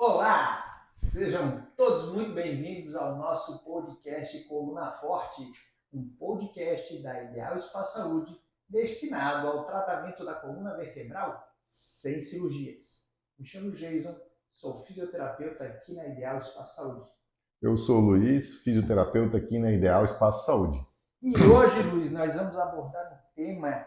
Olá! Sejam todos muito bem-vindos ao nosso podcast Coluna Forte, um podcast da Ideal Espaço Saúde destinado ao tratamento da coluna vertebral sem cirurgias. Me chamo Jason, sou fisioterapeuta aqui na Ideal Espaço Saúde. Eu sou o Luiz, fisioterapeuta aqui na Ideal Espaço Saúde. E hoje, Luiz, nós vamos abordar um tema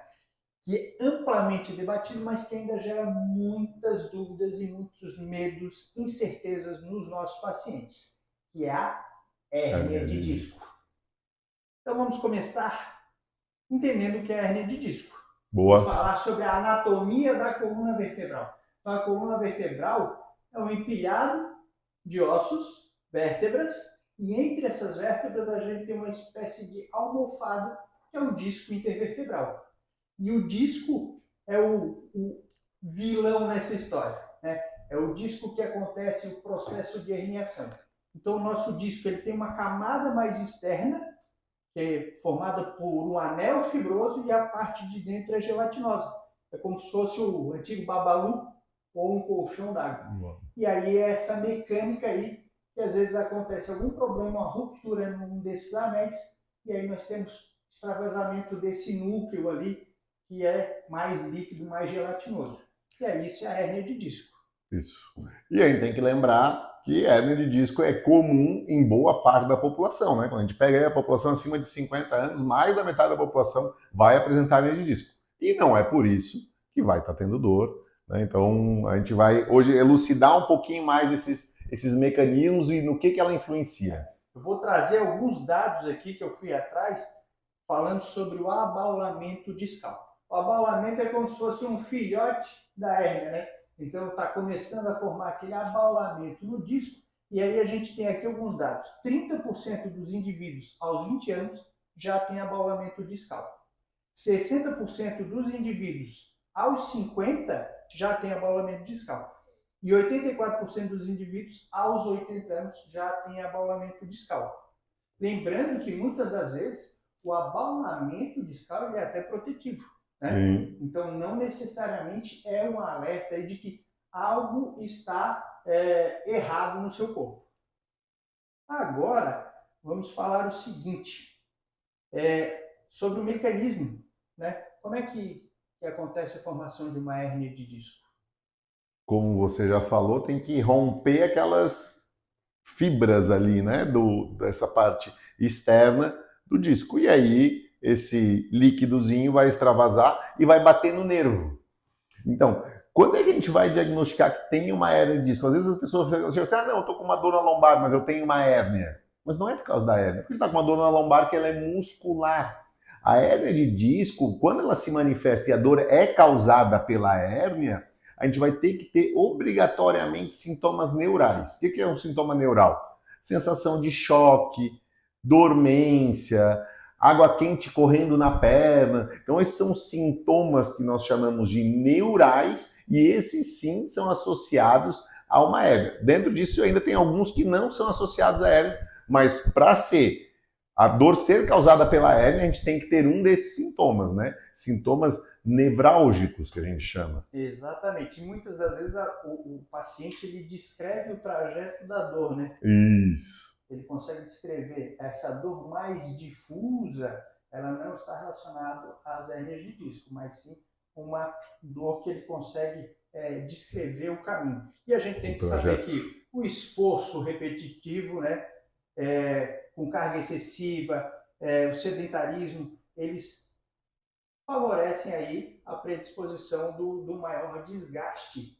que é amplamente debatido, mas que ainda gera muitas dúvidas e muitos medos, incertezas nos nossos pacientes, que é a hérnia de disco. Então vamos começar entendendo o que é a hérnia de disco. Boa. Vamos falar sobre a anatomia da coluna vertebral. Então, a coluna vertebral é um empilhado de ossos, vértebras, e entre essas vértebras a gente tem uma espécie de almofada, que é o disco intervertebral. E o disco é o vilão nessa história, né? É o disco que acontece o processo de herniação. Então, o nosso disco ele tem uma camada mais externa, que é formada por um anel fibroso, e a parte de dentro é gelatinosa. É como se fosse o antigo babalu ou um colchão d'água. E aí é essa mecânica aí, que às vezes acontece algum problema, uma ruptura num desses anéis, e aí nós temos extravasamento desse núcleo ali, que é mais líquido, mais gelatinoso. E aí isso é a hérnia de disco. Isso. E a gente tem que lembrar que hérnia de disco é comum em boa parte da população, né? Quando a gente pega a população acima de 50 anos, mais da metade da população vai apresentar hérnia de disco. E não é por isso que vai estar tendo dor, né? Então a gente vai hoje elucidar um pouquinho mais esses mecanismos e no que ela influencia. Eu vou trazer alguns dados aqui que eu fui atrás, falando sobre o abaulamento discal. O abaulamento é como se fosse um filhote da hérnia, né? Então está começando a formar aquele abaulamento no disco, e aí a gente tem aqui alguns dados. 30% dos indivíduos aos 20 anos já tem abaulamento discal. 60% dos indivíduos aos 50 já tem abaulamento discal. E 84% dos indivíduos aos 80 anos já tem abaulamento discal. Lembrando que muitas das vezes o abaulamento discal ele é até protetivo, né? Então não necessariamente é um alerta de que algo está errado no seu corpo. Agora vamos falar o seguinte, sobre o mecanismo, né? Como é que acontece a formação de uma hérnia de disco? Como você já falou, tem que romper aquelas fibras ali, né, dessa parte externa do disco. E aí esse líquidozinho vai extravasar e vai bater no nervo. Então, quando é que a gente vai diagnosticar que tem uma hérnia de disco? Às vezes as pessoas ficam assim, não, eu tô com uma dor na lombar, mas eu tenho uma hérnia. Mas não é por causa da hérnia, porque ele tá com uma dor na lombar que ela é muscular. A hérnia de disco, quando ela se manifesta e a dor é causada pela hérnia, a gente vai ter que ter obrigatoriamente sintomas neurais. O que é um sintoma neural? Sensação de choque, dormência, água quente correndo na perna. Então, esses são sintomas que nós chamamos de neurais e esses sim são associados a uma hérnia. Dentro disso, ainda tem alguns que não são associados à hérnia, mas para a dor ser causada pela hérnia, a gente tem que ter um desses sintomas, né? Sintomas nevrálgicos, que a gente chama. Exatamente. E muitas das vezes o paciente ele descreve o trajeto da dor, né? Isso. Ele consegue descrever essa dor mais difusa, ela não está relacionada às hérnias de disco, mas sim uma dor que ele consegue descrever o caminho. E a gente tem que saber que o esforço repetitivo, né, com carga excessiva, o sedentarismo, eles favorecem aí a predisposição do maior desgaste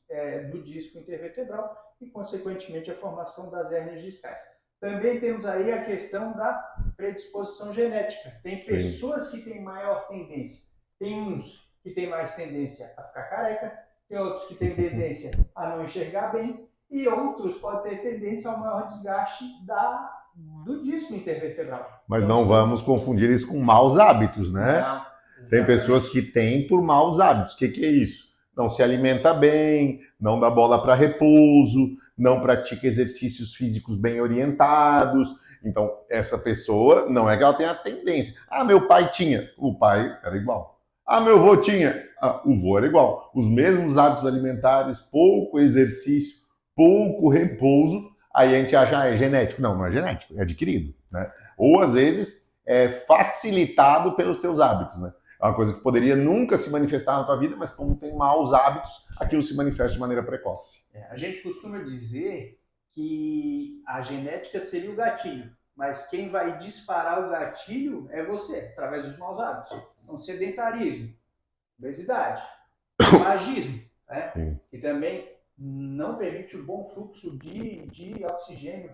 do disco intervertebral e, consequentemente, a formação das hérnias discais. Também temos aí a questão da predisposição genética. Tem pessoas que têm maior tendência. Tem uns que têm mais tendência a ficar careca, tem outros que têm tendência a não enxergar bem, e outros podem ter tendência ao maior desgaste do disco intervertebral. Mas não vamos confundir isso com maus hábitos, né? Não. Tem pessoas que têm por maus hábitos. O que é isso? Não se alimenta bem, não dá bola para repouso, não pratica exercícios físicos bem orientados. Então, essa pessoa não é que ela tenha a tendência. Ah, meu pai tinha. O pai era igual. Ah, meu avô tinha. Ah, o avô era igual. Os mesmos hábitos alimentares, pouco exercício, pouco repouso, aí a gente acha, é genético. Não, não é genético, é adquirido, né? Ou às vezes é facilitado pelos teus hábitos, né? É uma coisa que poderia nunca se manifestar na tua vida, mas como tem maus hábitos, aquilo se manifesta de maneira precoce. A gente costuma dizer que a genética seria o gatilho, mas quem vai disparar o gatilho é você, através dos maus hábitos. Então, sedentarismo, obesidade, tabagismo, né? Que também não permite o bom fluxo de oxigênio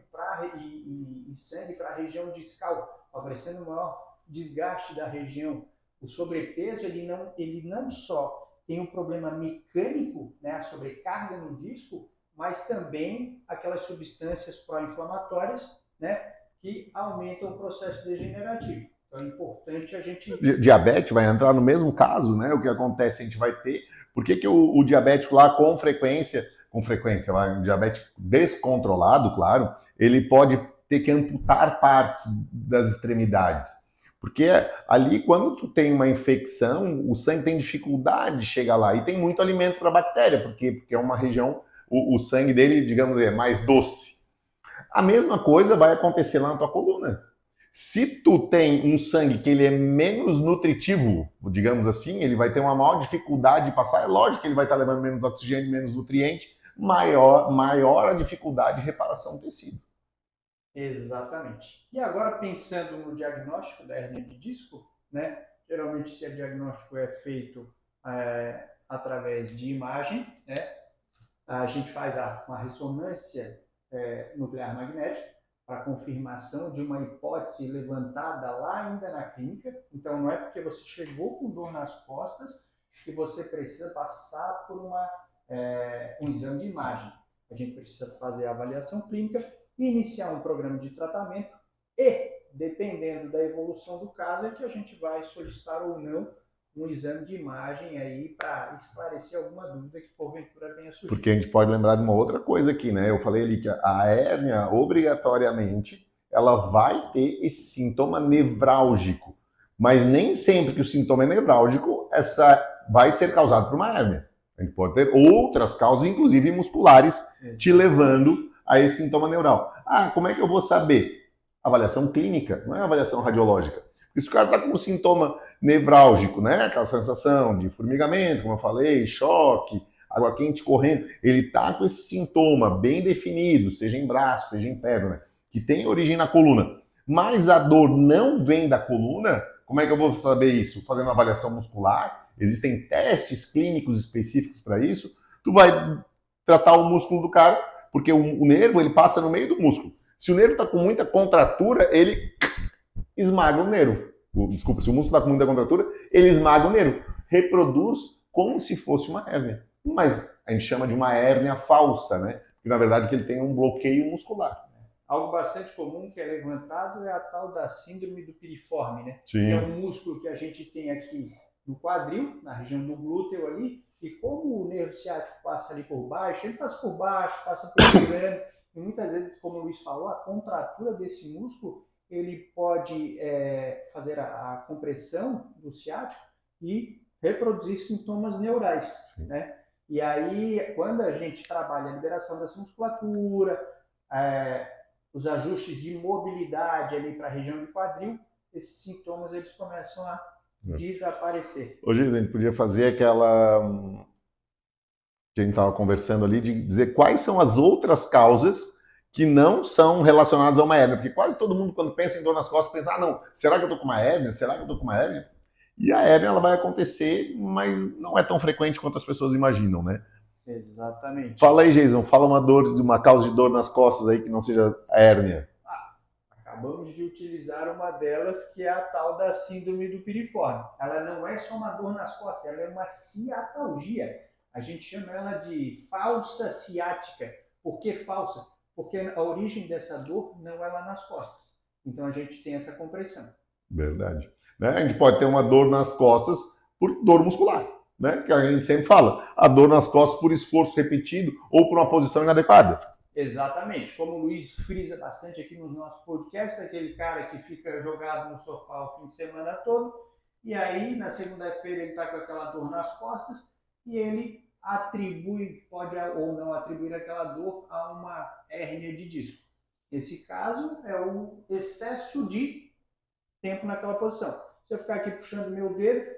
e sangue para a região discal, favorecendo o maior desgaste da região. O sobrepeso, ele não só tem um problema mecânico, né, a sobrecarga no disco, mas também aquelas substâncias pró-inflamatórias, né, que aumentam o processo degenerativo. Então é importante a gente... Diabetes vai entrar no mesmo caso, né? O que acontece, a gente vai ter... Por que o diabético lá com frequência, lá, um diabético descontrolado, claro, ele pode ter que amputar partes das extremidades. Porque ali, quando tu tem uma infecção, o sangue tem dificuldade de chegar lá. E tem muito alimento para a bactéria, porque é uma região, o sangue dele, digamos, é mais doce. A mesma coisa vai acontecer lá na tua coluna. Se tu tem um sangue que ele é menos nutritivo, digamos assim, ele vai ter uma maior dificuldade de passar. É lógico que ele vai estar levando menos oxigênio, menos nutriente, maior a dificuldade de reparação do tecido. Exatamente. E agora, pensando no diagnóstico da hérnia de disco, né? Geralmente esse diagnóstico é feito através de imagem, né? A gente faz uma ressonância nuclear magnética para confirmação de uma hipótese levantada lá ainda na clínica. Então, não é porque você chegou com dor nas costas que você precisa passar por um exame de imagem. A gente precisa fazer a avaliação clínica, iniciar um programa de tratamento e, dependendo da evolução do caso, é que a gente vai solicitar ou não um exame de imagem aí para esclarecer alguma dúvida que porventura venha surgir. Porque a gente pode lembrar de uma outra coisa aqui, né? Eu falei ali que a hérnia, obrigatoriamente, ela vai ter esse sintoma nevrálgico. Mas nem sempre que o sintoma é nevrálgico, essa vai ser causado por uma hérnia. A gente pode ter outras causas, inclusive musculares, te levando a esse sintoma neural. Ah, como é que eu vou saber? Avaliação clínica, não é avaliação radiológica. Porque se o cara está com um sintoma nevrálgico, né? Aquela sensação de formigamento, como eu falei, choque, água quente correndo, ele está com esse sintoma bem definido, seja em braço, seja em perna, que tem origem na coluna, mas a dor não vem da coluna, como é que eu vou saber isso? Fazendo uma avaliação muscular, existem testes clínicos específicos para isso, tu vai tratar o músculo do cara, porque o nervo ele passa no meio do músculo. Se o nervo está com muita contratura, ele esmaga o nervo. Desculpa, se o músculo está com muita contratura, ele esmaga o nervo. Reproduz como se fosse uma hérnia. Mas a gente chama de uma hérnia falsa, né? Porque na verdade que ele tem um bloqueio muscular. Algo bastante comum que é levantado é a tal da síndrome do piriforme, né? Sim. Que é um músculo que a gente tem aqui no quadril, na região do glúteo ali, e como o nervo ciático passa ali por baixo, ele passa por baixo, passa por grande, e muitas vezes, como o Luiz falou, a contratura desse músculo, ele pode fazer a compressão do ciático e reproduzir sintomas neurais, né? E aí, quando a gente trabalha a liberação dessa musculatura, os ajustes de mobilidade ali para a região do quadril, esses sintomas eles começam a desaparecer. Hoje a gente podia fazer aquela que a gente estava conversando ali, de dizer quais são as outras causas que não são relacionadas a uma hérnia, porque quase todo mundo quando pensa em dor nas costas pensa, não, será que eu estou com uma hérnia? Será que eu estou com uma hérnia? E a hérnia ela vai acontecer, mas não é tão frequente quanto as pessoas imaginam, né? Exatamente. Fala aí, Jason, fala uma causa de dor nas costas aí que não seja a hérnia. Acabamos de utilizar uma delas, que é a tal da síndrome do piriforme. Ela não é só uma dor nas costas, ela é uma ciatalgia. A gente chama ela de falsa ciática. Por que falsa? Porque a origem dessa dor não é lá nas costas. Então a gente tem essa compressão. Verdade. Né? A gente pode ter uma dor nas costas por dor muscular, né? Que a gente sempre fala. A dor nas costas por esforço repetido ou por uma posição inadequada. Exatamente. Como o Luiz frisa bastante aqui nos nossos podcasts, aquele cara que fica jogado no sofá o fim de semana todo, e aí na segunda-feira ele está com aquela dor nas costas e ele pode ou não atribuir aquela dor a uma hérnia de disco. Nesse caso, é o excesso de tempo naquela posição. Se eu ficar aqui puxando meu dedo,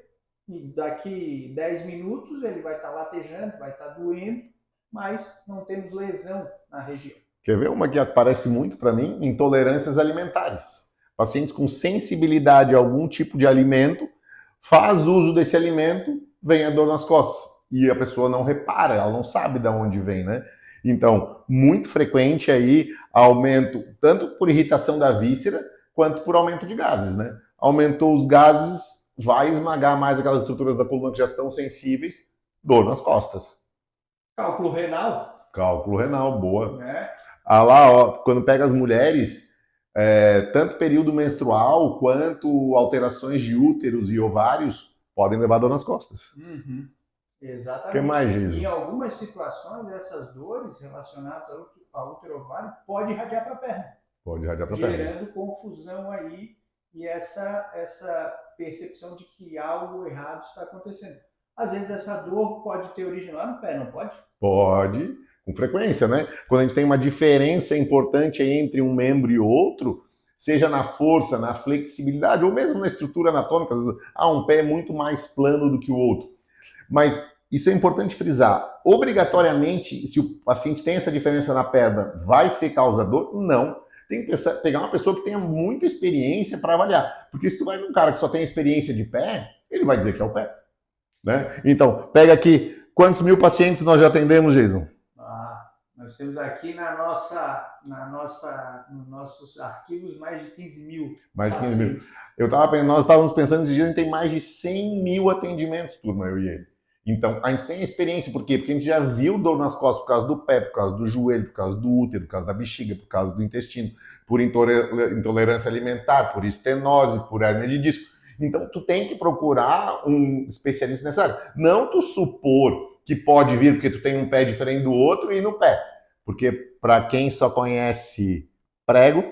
e daqui 10 minutos ele vai estar latejando, vai estar doendo, mas não temos lesão na região. Quer ver uma que aparece muito para mim? Intolerâncias alimentares. Pacientes com sensibilidade a algum tipo de alimento, faz uso desse alimento, vem a dor nas costas. E a pessoa não repara, ela não sabe de onde vem, né? Então, muito frequente aí aumento, tanto por irritação da víscera, quanto por aumento de gases, né? Aumentou os gases, vai esmagar mais aquelas estruturas da coluna que já estão sensíveis, dor nas costas. Cálculo renal. Cálculo renal, boa. Né? Lá, ó, quando pega as mulheres, tanto período menstrual quanto alterações de úteros e ovários podem levar dor nas costas. Uhum. Exatamente. Que mais, Giso? Em algumas situações, essas dores relacionadas ao útero ovário pode irradiar para a perna. Pode irradiar para a perna. Gerando confusão aí e essa percepção de que algo errado está acontecendo. Às vezes essa dor pode ter origem lá no pé, não pode? Pode, com frequência, né? Quando a gente tem uma diferença importante entre um membro e outro, seja na força, na flexibilidade, ou mesmo na estrutura anatômica, às vezes, um pé é muito mais plano do que o outro. Mas isso é importante frisar. Obrigatoriamente, se o paciente tem essa diferença na perna, vai ser causador? Não. Tem que pegar uma pessoa que tenha muita experiência para avaliar. Porque se tu vai num cara que só tem experiência de pé, ele vai dizer que é o pé. Né? Então, pega aqui, quantos mil pacientes nós já atendemos, Jason? Nós temos aqui nos nossos arquivos mais de 15 mil. Mais de 15 mil. Nós estávamos pensando esses dias, a gente tem mais de 100 mil atendimentos, turma, eu e ele. Então, a gente tem experiência, por quê? Porque a gente já viu dor nas costas por causa do pé, por causa do joelho, por causa do útero, por causa da bexiga, por causa do intestino, por intolerância alimentar, por estenose, por hérnia de disco. Então, tu tem que procurar um especialista nessa área. Não tu supor que pode vir porque tu tem um pé diferente do outro e ir no pé. Porque para quem só conhece prego,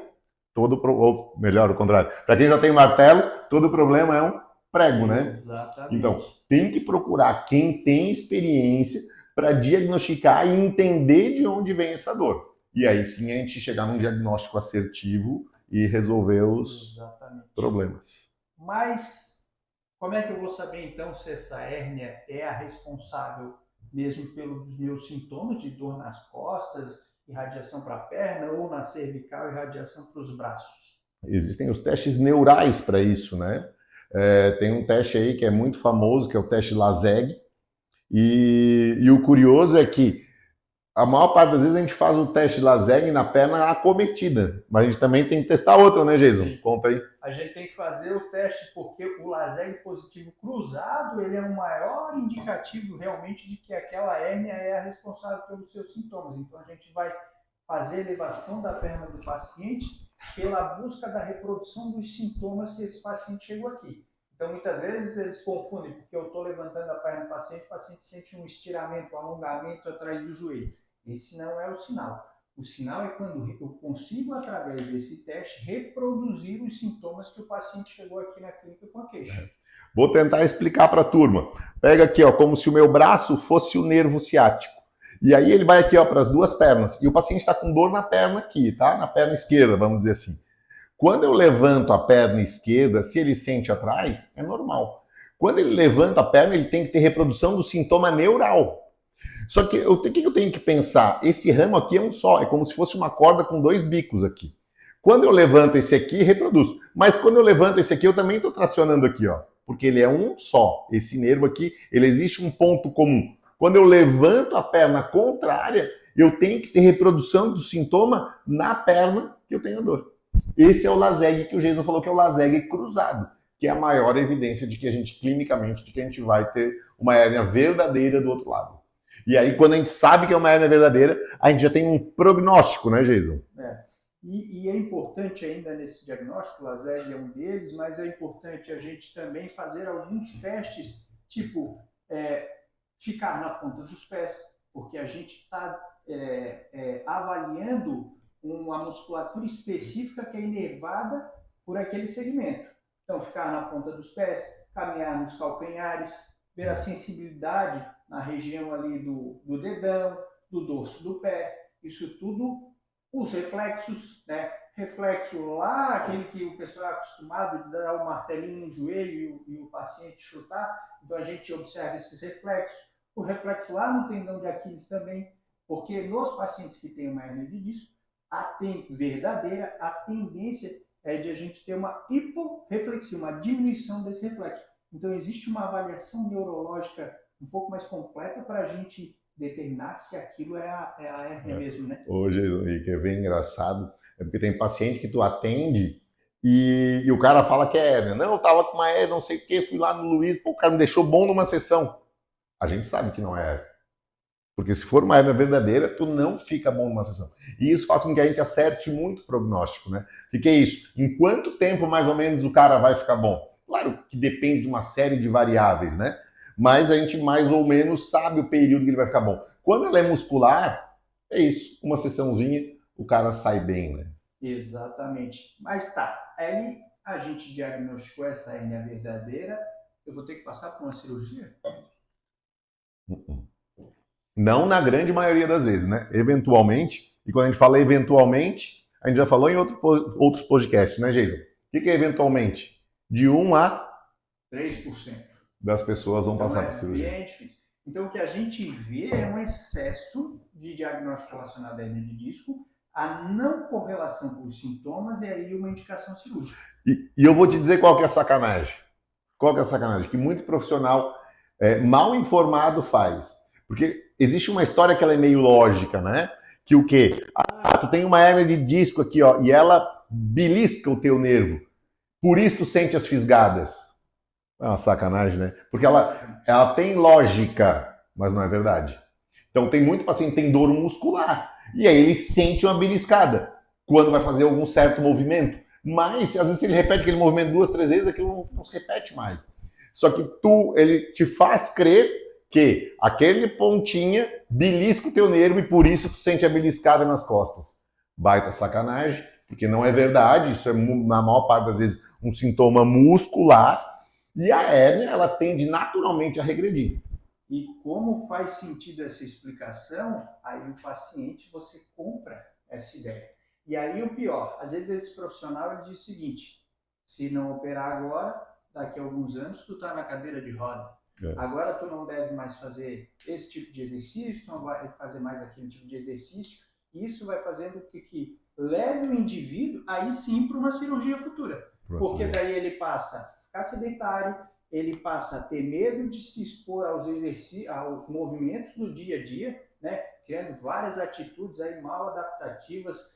ou melhor, o contrário, para quem só tem martelo, todo problema é um prego, né? Exatamente. Então, tem que procurar quem tem experiência para diagnosticar e entender de onde vem essa dor. E aí sim a gente chegar num diagnóstico assertivo e resolver os problemas. Mas como é que eu vou saber então se essa hérnia é a responsável mesmo pelos meus sintomas de dor nas costas, irradiação para a perna, ou na cervical, irradiação para os braços? Existem os testes neurais para isso, né? Tem um teste aí que é muito famoso, que é o teste LASEG, e o curioso é que a maior parte das vezes a gente faz o teste LASEG na perna acometida, mas a gente também tem que testar outra, né, Jason? Sim. Conta aí. A gente tem que fazer o teste porque o LASEG positivo cruzado, ele é o maior indicativo realmente de que aquela hérnia é a responsável pelos seus sintomas. Então a gente vai fazer a elevação da perna do paciente pela busca da reprodução dos sintomas que esse paciente chegou aqui. Então, muitas vezes eles confundem, porque eu estou levantando a perna do paciente, o paciente sente um estiramento, um alongamento atrás do joelho. Esse não é o sinal. O sinal é quando eu consigo, através desse teste, reproduzir os sintomas que o paciente chegou aqui na clínica com a queixa. Vou tentar explicar para a turma. Pega aqui, ó, como se o meu braço fosse o nervo ciático. E aí ele vai aqui, ó, para as duas pernas. E o paciente está com dor na perna aqui, tá? Na perna esquerda, vamos dizer assim. Quando eu levanto a perna esquerda, se ele sente atrás, é normal. Quando ele levanta a perna, ele tem que ter reprodução do sintoma neural. Só que o que eu tenho que pensar? Esse ramo aqui é um só, é como se fosse uma corda com dois bicos aqui. Quando eu levanto esse aqui, reproduzo. Mas quando eu levanto esse aqui, eu também estou tracionando aqui, ó. Porque ele é um só. Esse nervo aqui, ele existe um ponto comum. Quando eu levanto a perna contrária, eu tenho que ter reprodução do sintoma na perna que eu tenho a dor. Esse é o LASEG que o Jason falou que é o LASEG cruzado, que é a maior evidência de que a gente, clinicamente, de que a gente vai ter uma hérnia verdadeira do outro lado. E aí, quando a gente sabe que é uma hérnia verdadeira, a gente já tem um prognóstico, né, Jason? E é importante ainda nesse diagnóstico, o LASEG é um deles, mas é importante a gente também fazer alguns testes, tipo ficar na ponta dos pés, porque a gente está avaliando uma musculatura específica que é inervada por aquele segmento. Então, ficar na ponta dos pés, caminhar nos calcanhares, ver a sensibilidade na região ali do dedão, do dorso do pé. Isso tudo, os reflexos, né? Reflexo lá, aquele que o pessoal é acostumado de dar o martelinho no joelho e o paciente chutar. Então a gente observa esses reflexos. O reflexo lá no tendão de Aquiles também, porque nos pacientes que têm uma hernia de disco, verdadeira, a tendência é de a gente ter uma hiporreflexia, uma diminuição desse reflexo. Então existe uma avaliação neurológica um pouco mais completa para a gente determinar se aquilo é a hérnia mesmo, né? Hoje, e que é bem engraçado, é porque tem paciente que tu atende e o cara fala que é hérnia. Não, eu tava com uma hérnia, não sei o quê, fui lá no Luiz, pô, o cara me deixou bom numa sessão. A gente sabe que não é hérnia. Porque se for uma hérnia verdadeira, tu não fica bom numa sessão. E isso faz com que a gente acerte muito o prognóstico, né? O que é isso? Em quanto tempo, mais ou menos, o cara vai ficar bom? Claro que depende de uma série de variáveis, né? Mas a gente mais ou menos sabe o período que ele vai ficar bom. Quando ela é muscular, é isso. Uma sessãozinha, o cara sai bem, né? Exatamente. Mas tá, aí a gente diagnosticou essa hérnia verdadeira, eu vou ter que passar por uma cirurgia? Não na grande maioria das vezes, né? Eventualmente, e quando a gente fala eventualmente, a gente já falou em outros podcasts, né, Jason? O que é eventualmente? De 1 a 3% das pessoas vão então, passar por cirurgia. Bem difícil. Então, o que a gente vê é um excesso de diagnóstico relacionado à hernia de disco, a não correlação com os sintomas e aí uma indicação cirúrgica. E eu vou te dizer qual que é a sacanagem. Qual que é a sacanagem? Que muito profissional mal informado faz. Porque existe uma história que ela é meio lógica, né? Que o quê? Ah, tu tem uma hérnia de disco aqui, ó, e ela belisca o teu nervo. Por isso tu sente as fisgadas. É uma sacanagem, né? Porque ela tem lógica, mas não é verdade. Então tem muito paciente que tem dor muscular. E aí ele sente uma beliscada quando vai fazer algum certo movimento. Mas, às vezes, ele repete aquele movimento 2, 3 vezes, aquilo não se repete mais. Só que ele te faz crer que aquele pontinha belisca o teu nervo e por isso tu sente a beliscada nas costas. Baita sacanagem, porque não é verdade. Isso é, na maior parte das vezes, um sintoma muscular. E a hérnia, ela tende naturalmente a regredir. E como faz sentido essa explicação, aí o paciente, você compra essa ideia. E aí o pior, às vezes esse profissional ele diz o seguinte, se não operar agora, daqui a alguns anos tu tá na cadeira de roda. Agora tu não deve mais fazer esse tipo de exercício, tu não vai fazer mais aquele tipo de exercício. Isso vai fazendo com que leve o indivíduo aí sim para uma cirurgia futura. Porque daí ele passa a ficar sedentário, ele passa a ter medo de se expor aos exercícios, aos movimentos do dia a dia, né? Criando várias atitudes aí mal adaptativas,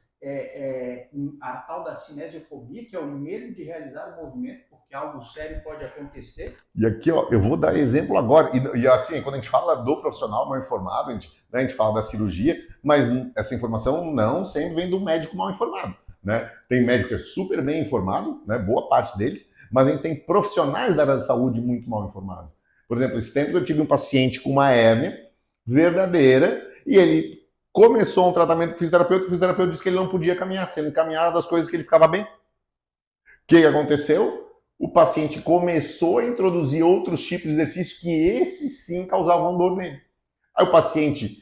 a tal da cinesiofobia, que é o medo de realizar o movimento, porque algo sério pode acontecer. E aqui, ó, eu vou dar exemplo agora, e assim, quando a gente fala do profissional mal informado, a gente fala da cirurgia, mas essa informação não sempre vem do médico mal informado, né? Tem médico que é super bem informado, né? Boa parte deles, mas a gente tem profissionais da área da saúde muito mal informados. Por exemplo, esse tempo eu tive um paciente com uma hérnia verdadeira e ele começou um tratamento com o fisioterapeuta disse que ele não podia caminhar, sendo caminhar das coisas que ele ficava bem. O que aconteceu? O paciente começou a introduzir outros tipos de exercícios que esses sim causavam dor nele. Aí o paciente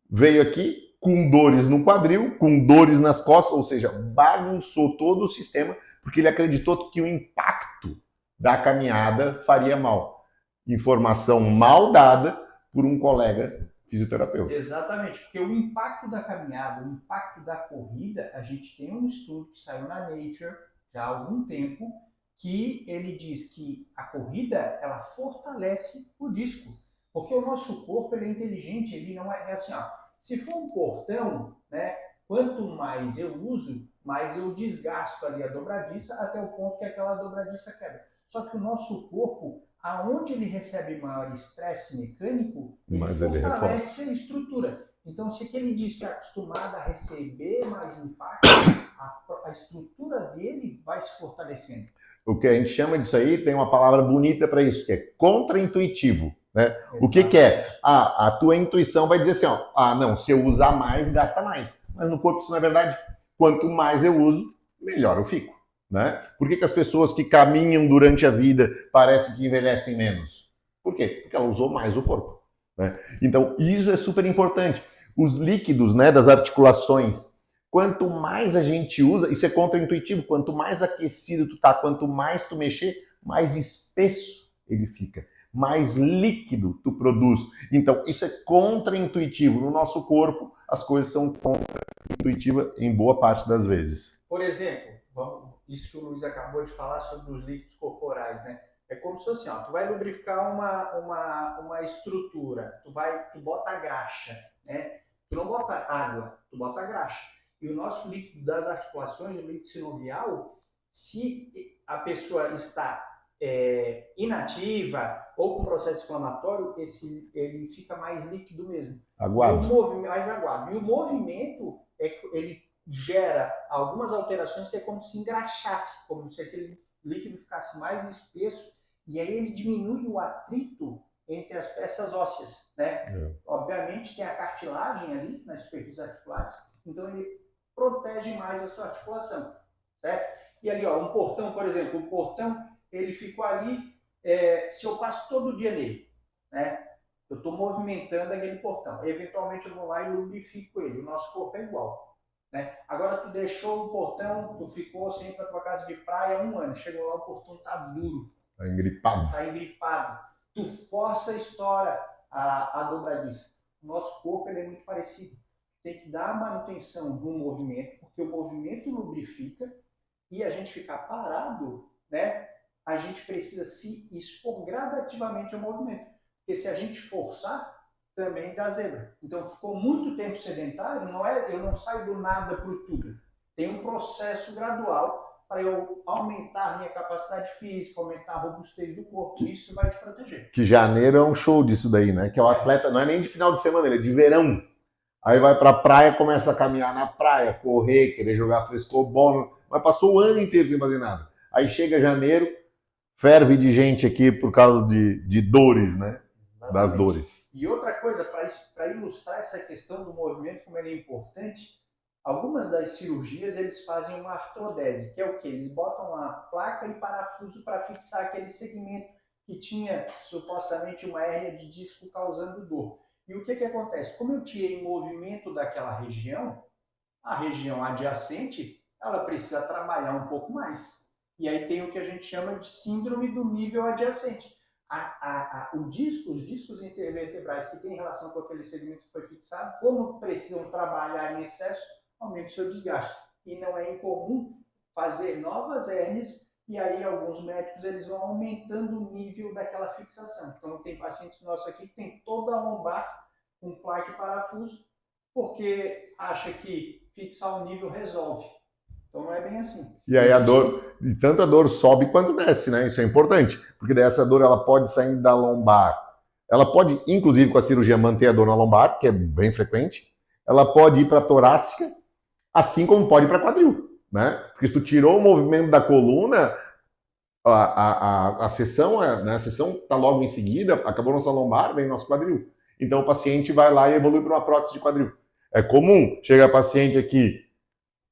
veio aqui com dores no quadril, com dores nas costas, ou seja, bagunçou todo o sistema, porque ele acreditou que o impacto da caminhada faria mal. Informação mal dada por um colega fisioterapeuta. Exatamente, porque o impacto da caminhada, o impacto da corrida, a gente tem um estudo que saiu na Nature já há algum tempo, que ele diz que a corrida, ela fortalece o disco. Porque o nosso corpo, ele é inteligente, ele não é assim, ó, se for um portão, né, quanto mais eu uso, mais eu desgasto ali a dobradiça até o ponto que aquela dobradiça quebra. Só que o nosso corpo, aonde ele recebe maior estresse mecânico, ele fortalece a estrutura. Então, se aquele disco é acostumado a receber mais impacto, a estrutura dele vai se fortalecendo. O que a gente chama disso aí, tem uma palavra bonita para isso, que é contraintuitivo. Né? O que é? A tua intuição vai dizer assim, ó, não, se eu usar mais, gasta mais. Mas no corpo isso não é verdade. Quanto mais eu uso, melhor eu fico. Né? Por que as pessoas que caminham durante a vida parecem que envelhecem menos? Por quê? Porque ela usou mais o corpo. né? Então, isso é super importante. Os líquidos, né, das articulações, quanto mais a gente usa, isso é contraintuitivo, quanto mais aquecido tu tá, quanto mais tu mexer, mais espesso ele fica, mais líquido tu produz. Então, isso é contraintuitivo. No nosso corpo, as coisas são contraintuitivas em boa parte das vezes. Por exemplo, isso que o Luiz acabou de falar sobre os líquidos corporais, né? É como se fosse assim, ó, tu vai lubrificar uma estrutura, tu bota graxa, né? Tu não bota água, tu bota graxa. E o nosso líquido das articulações, o líquido sinovial, se a pessoa está inativa ou com processo inflamatório, ele fica mais líquido mesmo. Aguado. Mais aguado. E o movimento, ele gera algumas alterações que é como se engraxasse, como se aquele líquido ficasse mais espesso, e aí ele diminui o atrito entre as peças ósseas, né? Obviamente tem a cartilagem ali nas superfícies articulares, então ele protege mais a sua articulação, certo? E ali, ó, um portão, por exemplo, o portão, ele ficou ali, se eu passo todo dia nele, né? Eu estou movimentando aquele portão, eventualmente eu vou lá e lubrifico ele, o nosso corpo é igual. Né? Agora tu deixou o portão, tu ficou sem ir para tua casa de praia 1 ano, chegou lá o portão tá duro, tá engripado, tu força, estoura a dobradiça. O nosso corpo ele é muito parecido, tem que dar a manutenção do movimento, porque o movimento lubrifica, e a gente ficar parado, né? A gente precisa se expor gradativamente ao movimento, porque se a gente forçar, também dá zebra. Então, ficou muito tempo sedentário, eu não saio do nada para o tudo. Tem um processo gradual para eu aumentar a minha capacidade física, aumentar a robustez do corpo. Isso vai te proteger. Que janeiro é um show disso daí, né? Que é o atleta, não é nem de final de semana, ele é de verão. Aí vai pra praia, começa a caminhar na praia, correr, querer jogar frescobol, mas passou o ano inteiro sem fazer nada. Aí chega janeiro, ferve de gente aqui por causa de dores, né? Exatamente. Das dores. E outra coisa, para ilustrar essa questão do movimento, como ele é importante, algumas das cirurgias eles fazem uma artrodese, que é o que? Eles botam uma placa e parafuso para fixar aquele segmento que tinha supostamente uma hérnia de disco causando dor. E o que acontece? Como eu tirei movimento daquela região, a região adjacente, ela precisa trabalhar um pouco mais. E aí tem o que a gente chama de síndrome do nível adjacente. Os discos intervertebrais que têm relação com aquele segmento que foi fixado, como precisam trabalhar em excesso, aumenta o seu desgaste. E não é incomum fazer novas hérnias, e aí alguns médicos eles vão aumentando o nível daquela fixação. Então tem pacientes nossos aqui que tem toda a lombar com placa e parafuso, porque acha que fixar o nível resolve. Então não é bem assim. E aí a dor, e tanto a dor sobe quanto desce, né? Isso é importante, porque daí essa dor ela pode sair da lombar. Ela pode, inclusive com a cirurgia, manter a dor na lombar, que é bem frequente. Ela pode ir para a torácica, assim como pode ir para quadril, né? Porque se tu tirou o movimento da coluna, a sessão, né? A sessão está logo em seguida, acabou nossa lombar, vem nosso quadril. Então o paciente vai lá e evolui para uma prótese de quadril. É comum, chega paciente aqui,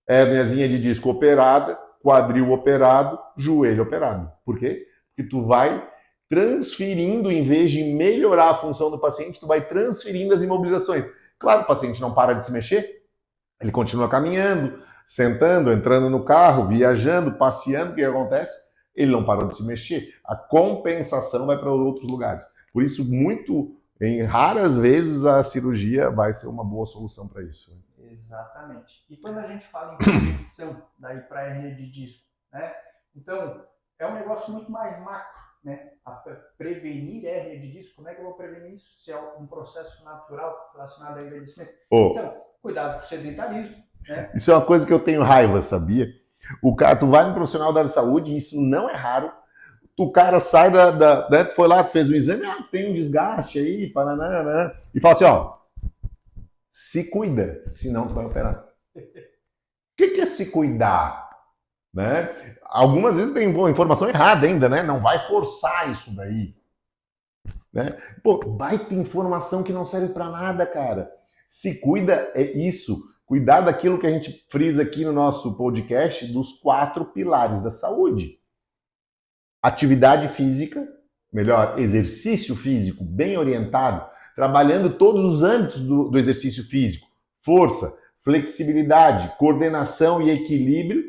hérniazinha de disco operada, quadril operado, joelho operado. Por quê? Porque tu vai transferindo, em vez de melhorar a função do paciente, tu vai transferindo as imobilizações. Claro, o paciente não para de se mexer, ele continua caminhando, sentando, entrando no carro, viajando, passeando, o que acontece? Ele não parou de se mexer. A compensação vai para outros lugares. Por isso, em raras vezes, a cirurgia vai ser uma boa solução para isso. Exatamente. E quando a gente fala em prevenção daí para hérnia de disco, né? Então, é um negócio muito mais macro, né? Prevenir hérnia de disco, como é que eu vou prevenir isso? Se é um processo natural relacionado ao envelhecimento. Então, cuidado com o sedentarismo, né? Isso é uma coisa que eu tenho raiva, sabia? Tu vai no profissional da área de saúde, e isso não é raro. O cara sai né? Tu foi lá, tu fez um exame, tu tem um desgaste aí, né? E fala assim, ó, se cuida, senão tu vai operar. O que é se cuidar? Né? Algumas vezes tem informação errada ainda, né? Não vai forçar isso daí. Né? Pô, baita informação que não serve para nada, cara. Se cuida é isso. Cuidar daquilo que a gente frisa aqui no nosso podcast, dos 4 pilares da saúde. Atividade física, melhor, exercício físico bem orientado. trabalhando todos os âmbitos do exercício físico. Força, flexibilidade, coordenação e equilíbrio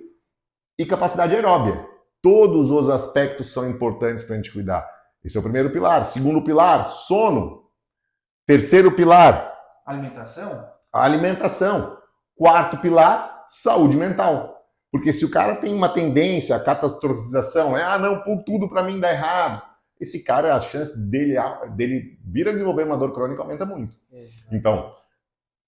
e capacidade aeróbia. Todos os aspectos são importantes para a gente cuidar. Esse é o primeiro pilar. Segundo pilar, sono. Terceiro pilar, alimentação. Quarto pilar, saúde mental. Porque se o cara tem uma tendência à catastrofização, não, tudo para mim dá errado, esse cara, a chance dele vir a desenvolver uma dor crônica aumenta muito. Então,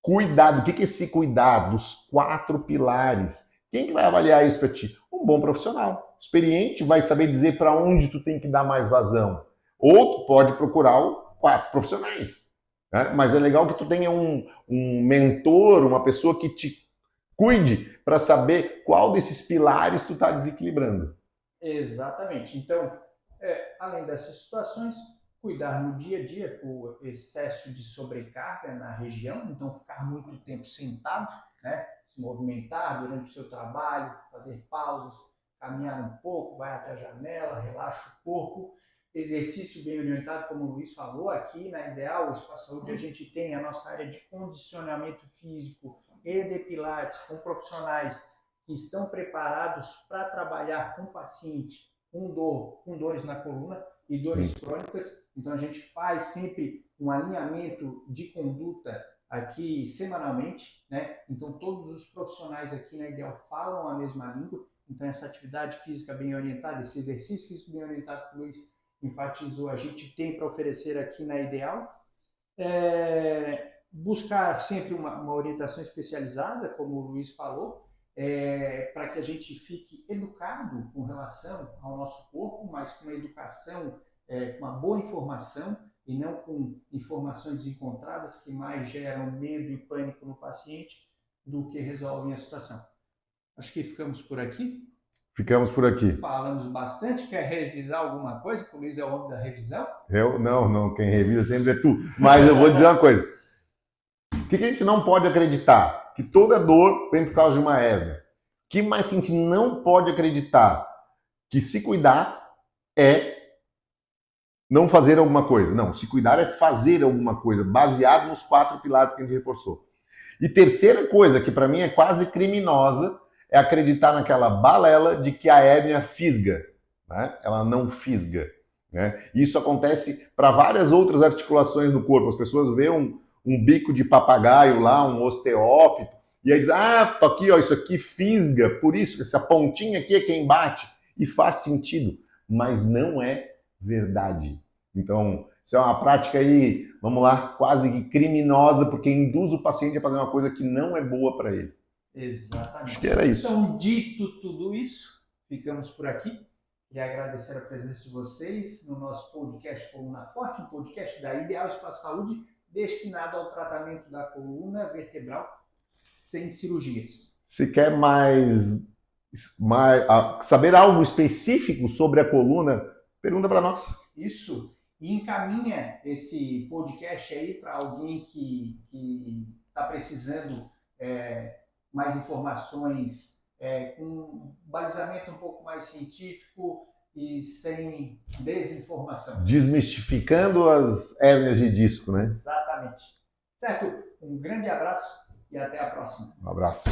cuidado. O que é esse cuidar dos 4 pilares? Quem que vai avaliar isso para ti? Um bom profissional. Experiente vai saber dizer para onde tu tem que dar mais vazão. Ou tu pode procurar 4 profissionais. Né? Mas é legal que tu tenha um mentor, uma pessoa que te cuide para saber qual desses pilares tu está desequilibrando. Exatamente. Então, além dessas situações, cuidar no dia a dia por excesso de sobrecarga na região, então ficar muito tempo sentado, né? Se movimentar durante o seu trabalho, fazer pausas, caminhar um pouco, vai até a janela, relaxa o corpo. Exercício bem orientado, como o Luiz falou, aqui na Ideal Espaço Saúde a gente tem a nossa área de condicionamento físico e de pilates com profissionais que estão preparados para trabalhar com paciente com dores na coluna e dores crônicas. Então a gente faz sempre um alinhamento de conduta aqui semanalmente, né? Então todos os profissionais aqui na Ideal falam a mesma língua. Então essa atividade física bem orientada, esse exercício físico bem orientado que o Luiz enfatizou, a gente tem para oferecer aqui na Ideal. Buscar sempre uma orientação especializada, como o Luiz falou, para que a gente fique educado com relação ao nosso corpo, mas com uma educação, com uma boa informação e não com informações desencontradas que mais geram medo e pânico no paciente do que resolvem a situação. Acho que ficamos por aqui. Ficamos por aqui. Falamos bastante. Quer revisar alguma coisa? O Luiz é o homem da revisão? Não. Quem revisa sempre é tu. Mas eu vou dizer uma coisa. O que a gente não pode acreditar? Que toda dor vem por causa de uma hérnia. O que mais que a gente não pode acreditar? Que se cuidar é não fazer alguma coisa. Não, se cuidar é fazer alguma coisa, baseado nos 4 pilares que a gente reforçou. E terceira coisa, que para mim é quase criminosa, é acreditar naquela balela de que a hérnia fisga. Né? Ela não fisga. Né? Isso acontece para várias outras articulações do corpo. As pessoas veem um bico de papagaio lá, um osteófito, e aí dizem, aqui, ó, isso aqui fisga, por isso, essa pontinha aqui é quem bate. E faz sentido, mas não é verdade. Então, isso é uma prática aí, vamos lá, quase que criminosa, porque induz o paciente a fazer uma coisa que não é boa para ele. Exatamente. Acho que era isso. Então, dito tudo isso, ficamos por aqui. Queria agradecer a presença de vocês no nosso podcast Coluna Forte, um podcast da Ideal Espaço Saúde, destinado ao tratamento da coluna vertebral sem cirurgias. Se quer saber algo específico sobre a coluna, pergunta para nós. Isso. E encaminha esse podcast aí para alguém que está precisando mais informações, com um balizamento um pouco mais científico e sem desinformação. Desmistificando as hérnias de disco, né? Exatamente. Certo? Um grande abraço e até a próxima. Um abraço.